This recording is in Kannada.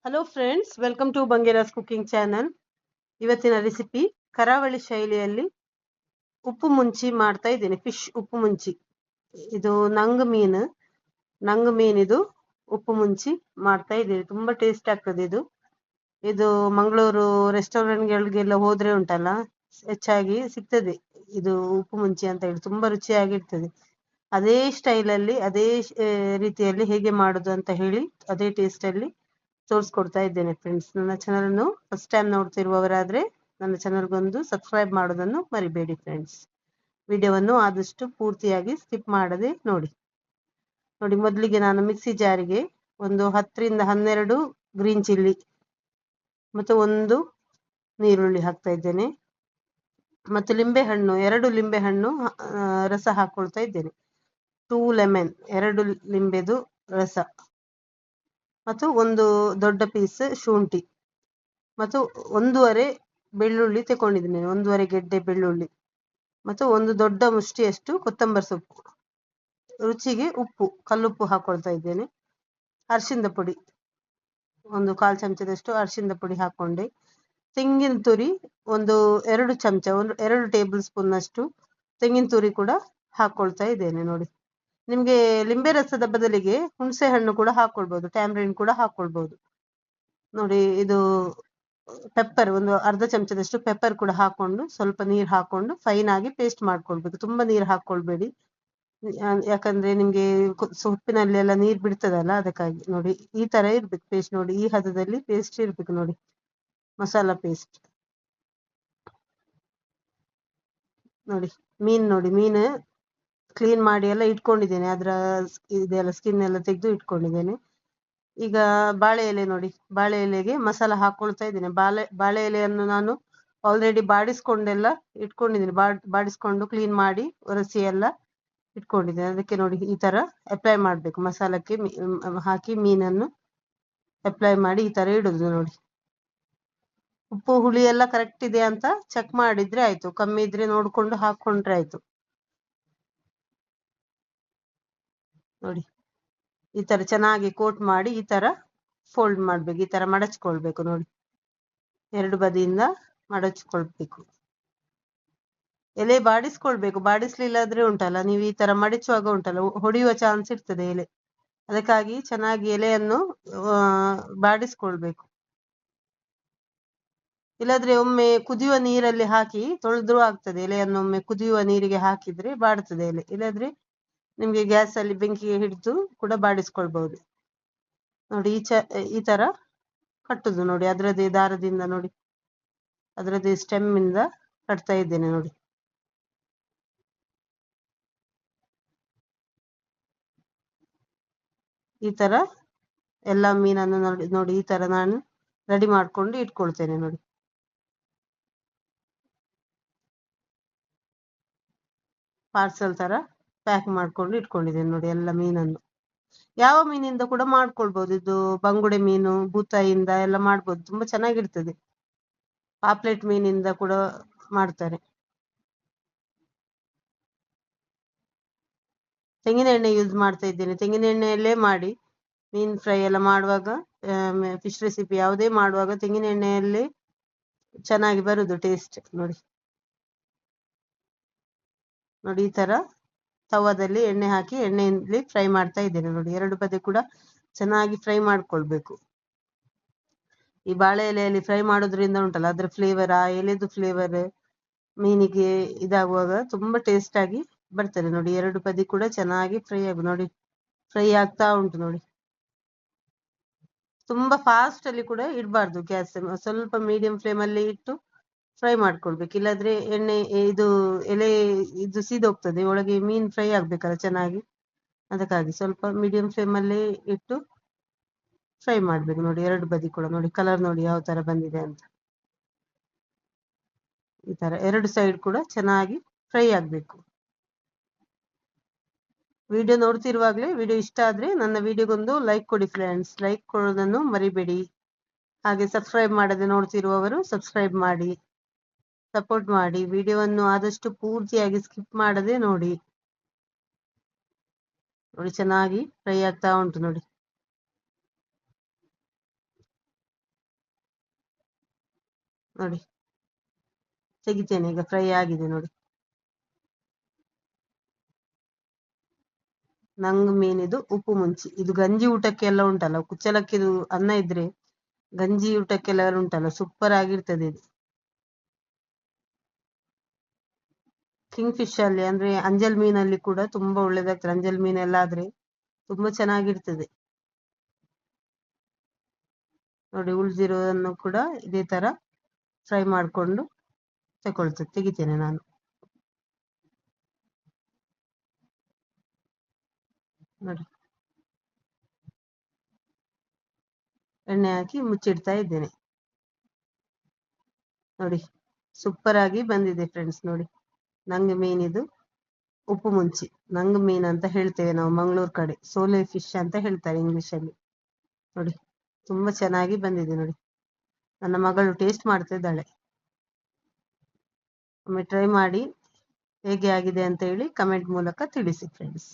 Hello friends, welcome to Bangera's cooking channel. ಇವತ್ತಿನ ರೆಸಿಪಿ ಕರಾವಳಿ ಶೈಲಿಯಲ್ಲಿ ಉಪ್ಪು ಮುಂಚಿ ಮಾಡ್ತಾ ಇದ್ದೀನಿ. ಫಿಶ್ ಉಪ್ಪು ಮುಂಚಿ. ಇದು ನಂಗ್ ಮೀನಿದು ಉಪ್ಪು ಮುಂಚಿ ಮಾಡ್ತಾ ಇದ್ದೀನಿ. ತುಂಬಾ ಟೇಸ್ಟ್ ಆಗ್ತದೆ ಇದು. ಇದು ಮಂಗಳೂರು ರೆಸ್ಟೋರೆಂಟ್ಗಳಿಗೆಲ್ಲ ಹೋದ್ರೆ ಉಂಟಲ್ಲ, ಹೆಚ್ಚಾಗಿ ಸಿಗ್ತದೆ ಇದು ಉಪ್ಪು ಮುಂಚಿ ಅಂತ ಹೇಳಿ. ತುಂಬಾ ರುಚಿಯಾಗಿರ್ತದೆ. ಅದೇ ಸ್ಟೈಲಲ್ಲಿ ಅದೇ ರೀತಿಯಲ್ಲಿ ಹೇಗೆ ಮಾಡುದು ಅಂತ ಹೇಳಿ ಅದೇ ಟೇಸ್ಟ್ ಅಲ್ಲಿ ತೋರಿಸ್ಕೊಡ್ತಾ ಇದ್ದೇನೆ ಫ್ರೆಂಡ್ಸ್. ನನ್ನ ಚಾನಲ್ ಅನ್ನು ಫಸ್ಟ್ ಟೈಮ್ ನೋಡ್ತಿರುವವರಾದ್ರೆ ನನ್ನ ಚಾನಲ್ಗೊಂದು ಸಬ್ಸ್ಕ್ರೈಬ್ ಮಾಡೋದನ್ನು ಮರಿಬೇಡಿ ಫ್ರೆಂಡ್ಸ್. ವಿಡಿಯೋವನ್ನು ಆದಷ್ಟು ಪೂರ್ತಿಯಾಗಿ ಸ್ಕಿಪ್ ಮಾಡದೆ ನೋಡಿ. ಮೊದಲಿಗೆ ನಾನು ಮಿಕ್ಸಿ ಜಾರಿಗೆ ಒಂದು 10 ರಿಂದ 12 ಗ್ರೀನ್ ಚಿಲ್ಲಿ ಮತ್ತು ಒಂದು ನೀರುಳ್ಳಿ ಹಾಕ್ತಾ ಇದ್ದೇನೆ. ಮತ್ತು ಲಿಂಬೆಹಣ್ಣು 2 ಲಿಂಬೆಹಣ್ಣು ರಸ ಹಾಕೊಳ್ತಾ ಇದ್ದೇನೆ. 2 ಲೆಮನ್ 2 ಲಿಂಬೆದು ರಸ ಮತ್ತು ಒಂದು ದೊಡ್ಡ ಪೀಸ್ ಶುಂಠಿ ಮತ್ತು 1.5 ಬೆಳ್ಳುಳ್ಳಿ ತಗೊಂಡಿದ್ದೀನಿ. 1.5 ಗೆಡ್ಡೆ ಬೆಳ್ಳುಳ್ಳಿ ಮತ್ತು ಒಂದು ದೊಡ್ಡ ಮುಷ್ಟಿಯಷ್ಟು ಕೊತ್ತಂಬರಿ ಸೊಪ್ಪು. ರುಚಿಗೆ ಉಪ್ಪು, ಕಲ್ಲುಪ್ಪು ಹಾಕೊಳ್ತಾ ಇದ್ದೇನೆ. ಅರಿಶಿಣದ ಪುಡಿ ಒಂದು 1/4 ಚಮಚದಷ್ಟು ಅರಿಶಿಣದ ಪುಡಿ ಹಾಕೊಂಡೆ. ತೆಂಗಿನ ತುರಿ ಒಂದು 2 ಚಮಚ, 2 ಟೇಬಲ್ ಸ್ಪೂನ್ ಅಷ್ಟು ತೆಂಗಿನ ತುರಿ ಕೂಡ ಹಾಕೊಳ್ತಾ ಇದ್ದೇನೆ. ನೋಡಿ, ನಿಮ್ಗೆ ಲಿಂಬೆ ರಸದ ಬದಲಿಗೆ ಹುಣಸೆ ಹಣ್ಣು ಕೂಡ ಹಾಕೊಳ್ಬಹುದು, ಟ್ಯಾಮ್ರಿನ್ ಕೂಡ ಹಾಕೊಳ್ಬಹುದು. ನೋಡಿ, ಇದು ಪೆಪ್ಪರ್ ಒಂದು ಅರ್ಧ ಚಮಚದಷ್ಟು ಪೆಪ್ಪರ್ ಕೂಡ ಹಾಕೊಂಡು ಸ್ವಲ್ಪ ನೀರು ಹಾಕೊಂಡು ಫೈನ್ ಆಗಿ ಪೇಸ್ಟ್ ಮಾಡ್ಕೊಳ್ಬೇಕು. ತುಂಬಾ ನೀರು ಹಾಕೊಳ್ಬೇಡಿ, ಯಾಕಂದ್ರೆ ನಿಮ್ಗೆ ಸೊಪ್ಪಿನಲ್ಲಿ ಎಲ್ಲ ನೀರು ಬಿಡ್ತದಲ್ಲ, ಅದಕ್ಕಾಗಿ. ನೋಡಿ, ಈ ತರ ಇರ್ಬೇಕು ಪೇಸ್ಟ್. ನೋಡಿ, ಈ ಹದದಲ್ಲಿ ಪೇಸ್ಟ್ ಇರ್ಬೇಕು. ನೋಡಿ, ಮಸಾಲಾ ಪೇಸ್ಟ್. ನೋಡಿ, ಮೀನು ಕ್ಲೀನ್ ಮಾಡಿ ಎಲ್ಲ ಇಟ್ಕೊಂಡಿದ್ದೇನೆ. ಅದರ ಇದೆಲ್ಲ ಸ್ಕಿನ್ ಎಲ್ಲ ತೆಗೆದು ಇಟ್ಕೊಂಡಿದ್ದೇನೆ. ಈಗ ಬಾಳೆ ಎಲೆ ನೋಡಿ, ಬಾಳೆ ಎಲೆಗೆ ಮಸಾಲ ಹಾಕೊಳ್ತಾ ಇದ್ದೇನೆ. ಬಾಳೆ ಎಲೆಯನ್ನು ನಾನು ಆಲ್ರೆಡಿ ಬಾಡಿಸ್ಕೊಂಡೆಲ್ಲ ಇಟ್ಕೊಂಡಿದ್ದೀನಿ. ಬಾಡಿಸ್ಕೊಂಡು ಕ್ಲೀನ್ ಮಾಡಿ ಒರೆಸಿ ಎಲ್ಲ ಇಟ್ಕೊಂಡಿದ್ದೇನೆ. ಅದಕ್ಕೆ ನೋಡಿ, ಈ ತರ ಅಪ್ಲೈ ಮಾಡ್ಬೇಕು. ಮಸಾಲಕ್ಕೆ ಹಾಕಿ ಮೀನನ್ನು ಅಪ್ಲೈ ಮಾಡಿ ಈ ತರ ಇಡುದು. ನೋಡಿ, ಉಪ್ಪು ಹುಳಿ ಎಲ್ಲ ಕರೆಕ್ಟ್ ಇದೆ ಅಂತ ಚೆಕ್ ಮಾಡಿದ್ರೆ ಆಯ್ತು. ಕಮ್ಮಿ ಇದ್ರೆ ನೋಡ್ಕೊಂಡು ಹಾಕೊಂಡ್ರೆ ಆಯ್ತು. ನೋಡಿ, ಈ ತರ ಚೆನ್ನಾಗಿ ಕೋಟ್ ಮಾಡಿ ಈ ತರ ಫೋಲ್ಡ್ ಮಾಡ್ಬೇಕು. ಈ ತರ ಮಡಚ್ಕೊಳ್ಬೇಕು. ನೋಡಿ, 2 ಬದಿಯಿಂದ ಮಡಚ್ಕೊಳ್ಬೇಕು. ಎಲೆ ಬಾಡಿಸ್ಕೊಳ್ಬೇಕು. ಬಾಡಿಸ್ಲಿಲ್ಲಾದ್ರೆ ಉಂಟಲ್ಲ, ನೀವು ಈ ತರ ಮಡಚುವಾಗ ಉಂಟಲ್ಲ, ಹೊಡೆಯುವ ಚಾನ್ಸ್ ಇರ್ತದೆ ಎಲೆ. ಅದಕ್ಕಾಗಿ ಚೆನ್ನಾಗಿ ಎಲೆಯನ್ನು ಬಾಡಿಸ್ಕೊಳ್ಬೇಕು. ಇಲ್ಲಾದ್ರೆ ಒಮ್ಮೆ ಕುದಿಯುವ ನೀರಲ್ಲಿ ಹಾಕಿ ತೊಳೆದ್ರೂ ಆಗ್ತದೆ. ಎಲೆಯನ್ನು ಒಮ್ಮೆ ಕುದಿಯುವ ನೀರಿಗೆ ಹಾಕಿದ್ರೆ ಬಾಡ್ತದೆ ಎಲೆ. ಇಲ್ಲಾದ್ರೆ ನಿಮ್ಗೆ ಗ್ಯಾಸ್ ಅಲ್ಲಿ ಬೆಂಕಿಗೆ ಹಿಡಿದು ಕೂಡ ಬಾಡಿಸ್ಕೊಳ್ಬಹುದು. ನೋಡಿ, ಈ ತರ ಕಟ್ಟುದು. ನೋಡಿ, ಅದರದ್ದೇ ದಾರದಿಂದ ನೋಡಿ, ಅದರದ್ದೇ ಸ್ಟೆಮ್ ಇಂದ ಕಟ್ತಾ ಇದ್ದೇನೆ. ನೋಡಿ, ಈ ತರ ಎಲ್ಲ ಮೀನನ್ನು ನೋಡಿ ಈ ತರ ನಾನು ರೆಡಿ ಮಾಡ್ಕೊಂಡು ಇಟ್ಕೊಳ್ತೇನೆ. ನೋಡಿ, ಪಾರ್ಸಲ್ ತರ ಪ್ಯಾಕ್ ಮಾಡ್ಕೊಂಡು ಇಟ್ಕೊಂಡಿದ್ದೇನೆ. ನೋಡಿ, ಎಲ್ಲ ಮೀನನ್ನು ಯಾವ ಮೀನಿಂದ ಕೂಡ ಮಾಡ್ಕೊಳ್ಬಹುದು. ಇದು ಬಂಗುಡೆ ಮೀನು, ಬೂತಾಯಿಯಿಂದ ಎಲ್ಲ ಮಾಡ್ಬೋದು, ತುಂಬಾ ಚೆನ್ನಾಗಿರ್ತದೆ. ಪಾಪ್ಲೆಟ್ ಮೀನಿಂದ ಕೂಡ ಮಾಡ್ತಾರೆ. ತೆಂಗಿನ ಎಣ್ಣೆ ಯೂಸ್ ಮಾಡ್ತಾ ಇದ್ದೇನೆ. ತೆಂಗಿನ ಎಣ್ಣೆಯಲ್ಲೇ ಮಾಡಿ ಮೀನ್ ಫ್ರೈ ಎಲ್ಲ ಮಾಡುವಾಗ, ಫಿಶ್ ರೆಸಿಪಿ ಯಾವುದೇ ಮಾಡುವಾಗ ತೆಂಗಿನ ಎಣ್ಣೆಯಲ್ಲಿ ಚೆನ್ನಾಗಿ ಬರುದು ಟೇಸ್ಟ್. ನೋಡಿ, ಈ ತರ ತವದಲ್ಲಿ ಎಣ್ಣೆ ಹಾಕಿ ಎಣ್ಣೆಯಲ್ಲಿ ಫ್ರೈ ಮಾಡ್ತಾ ಇದ್ದೇನೆ. ನೋಡಿ, 2 ಬದಿ ಕೂಡ ಚೆನ್ನಾಗಿ ಫ್ರೈ ಮಾಡ್ಕೊಳ್ಬೇಕು. ಈ ಬಾಳೆ ಎಲೆಯಲ್ಲಿ ಫ್ರೈ ಮಾಡೋದ್ರಿಂದ ಉಂಟಲ್ಲ, ಅದ್ರ ಫ್ಲೇವರ್, ಆ ಎಲೆದು ಫ್ಲೇವರ್ ಮೀನಿಗೆ ಇದಾಗುವಾಗ ತುಂಬಾ ಟೇಸ್ಟ್ ಆಗಿ ಬರ್ತದೆ. ನೋಡಿ, 2 ಬದಿ ಕೂಡ ಚೆನ್ನಾಗಿ ಫ್ರೈ ಆಗುದು. ನೋಡಿ, ಫ್ರೈ ಆಗ್ತಾ ಉಂಟು. ನೋಡಿ, ತುಂಬಾ ಫಾಸ್ಟ್ ಅಲ್ಲಿ ಕೂಡ ಇಡಬಾರ್ದು. ಗ್ಯಾಸ್ ಸ್ವಲ್ಪ ಮೀಡಿಯಂ ಫ್ಲೇಮ್ ಅಲ್ಲಿ ಇಟ್ಟು ಫ್ರೈ ಮಾಡ್ಕೊಳ್ಬೇಕು. ಇಲ್ಲಾದ್ರೆ ಎಣ್ಣೆ ಇದು ಎಲೆ ಇದು ಸೀದೋಗ್ತದೆ, ಒಳಗೆ ಮೀನ್ ಫ್ರೈ ಆಗ್ಬೇಕಲ್ಲ ಚೆನ್ನಾಗಿ. ಅದಕ್ಕಾಗಿ ಸ್ವಲ್ಪ ಮೀಡಿಯಂ ಫ್ಲೇಮ್ ಅಲ್ಲಿ ಇಟ್ಟು ಫ್ರೈ ಮಾಡ್ಬೇಕು. ನೋಡಿ, 2 ಬದಿ ಕೂಡ ನೋಡಿ, ಕಲರ್ ನೋಡಿ ಯಾವ ತರ ಬಂದಿದೆ ಅಂತ. ಈ ತರ 2 ಸೈಡ್ ಕೂಡ ಚೆನ್ನಾಗಿ ಫ್ರೈ ಆಗ್ಬೇಕು. ವಿಡಿಯೋ ನೋಡ್ತಿರುವಾಗ್ಲೇ ವಿಡಿಯೋ ಇಷ್ಟ ಆದ್ರೆ ನನ್ನ ವಿಡಿಯೋಗೊಂದು ಲೈಕ್ ಕೊಡಿ ಫ್ರೆಂಡ್ಸ್. ಲೈಕ್ ಕೊಡೋದನ್ನು ಮರಿಬೇಡಿ. ಹಾಗೆ ಸಬ್ಸ್ಕ್ರೈಬ್ ಮಾಡದೆ ನೋಡ್ತಿರುವವರು ಸಬ್ಸ್ಕ್ರೈಬ್ ಮಾಡಿ, ಸಪೋರ್ಟ್ ಮಾಡಿ. ವಿಡಿಯೋವನ್ನು ಆದಷ್ಟು ಪೂರ್ತಿಯಾಗಿ ಸ್ಕಿಪ್ ಮಾಡದೆ ನೋಡಿ. ಚೆನ್ನಾಗಿ ಫ್ರೈ ಆಗ್ತಾ ಉಂಟು. ನೋಡಿ, ನೋಡಿ ತೆಗಿತೇನೆ ಈಗ, ಫ್ರೈ ಆಗಿದೆ ನೋಡಿ. ನಂಗ್ ಮೀನಿದು ಉಪ್ಪು ಮುಂಚಿ. ಇದು ಗಂಜಿ ಊಟಕ್ಕೆಲ್ಲ ಉಂಟಲ್ಲ, ಕುಚ್ಚಲಕ್ಕಿದು ಅನ್ನ ಇದ್ರೆ ಗಂಜಿ ಊಟಕ್ಕೆಲ್ಲ ಉಂಟಲ್ಲ, ಸೂಪರ್ ಆಗಿರ್ತದೆ ಇದು. ಕಿಂಗ್ ಫಿಶ್ ಅಲ್ಲಿ ಅಂದ್ರೆ ಅಂಜಲ್ ಮೀನಲ್ಲಿ ಕೂಡ ತುಂಬಾ ಒಳ್ಳೇದಾಗ್ತದೆ. ಅಂಜಲ್ ಮೀನೆಲ್ಲ ಆದ್ರೆ ತುಂಬಾ ಚೆನ್ನಾಗಿರ್ತದೆ ನೋಡಿ. ಉಳ್ದಿರೋದನ್ನು ಕೂಡ ಇದೇ ತರ ಫ್ರೈ ಮಾಡ್ಕೊಂಡು ತೆಗಿತೇನೆ ನಾನು. ನೋಡಿ ಎಣ್ಣೆ ಹಾಕಿ ಮುಚ್ಚಿಡ್ತಾ ಇದ್ದೇನೆ ನೋಡಿ. ಸೂಪರ್ ಆಗಿ ಬಂದಿದೆ ಫ್ರೆಂಡ್ಸ್ ನೋಡಿ. ನಂಗೆ ಮೀನಿದು ಉಪ್ಪು ಮುಂಚಿ, ನಂಗ್ ಮೀನ್ ಅಂತ ಹೇಳ್ತೇವೆ ನಾವು ಮಂಗಳೂರು ಕಡೆ. ಸೋಲೆ ಫಿಶ್ ಅಂತ ಹೇಳ್ತಾರೆ ಇಂಗ್ಲಿಷ್ ಅಲ್ಲಿ ನೋಡಿ. ತುಂಬಾ ಚೆನ್ನಾಗಿ ಬಂದಿದೆ ನೋಡಿ. ನನ್ನ ಮಗಳು ಟೇಸ್ಟ್ ಮಾಡ್ತಾ ಇದ್ದಾಳೆ. ಒಮ್ಮೆ ಟ್ರೈ ಮಾಡಿ ಹೇಗೆ ಆಗಿದೆ ಅಂತ ಹೇಳಿ ಕಮೆಂಟ್ ಮೂಲಕ ತಿಳಿಸಿ ಫ್ರೆಂಡ್ಸ್.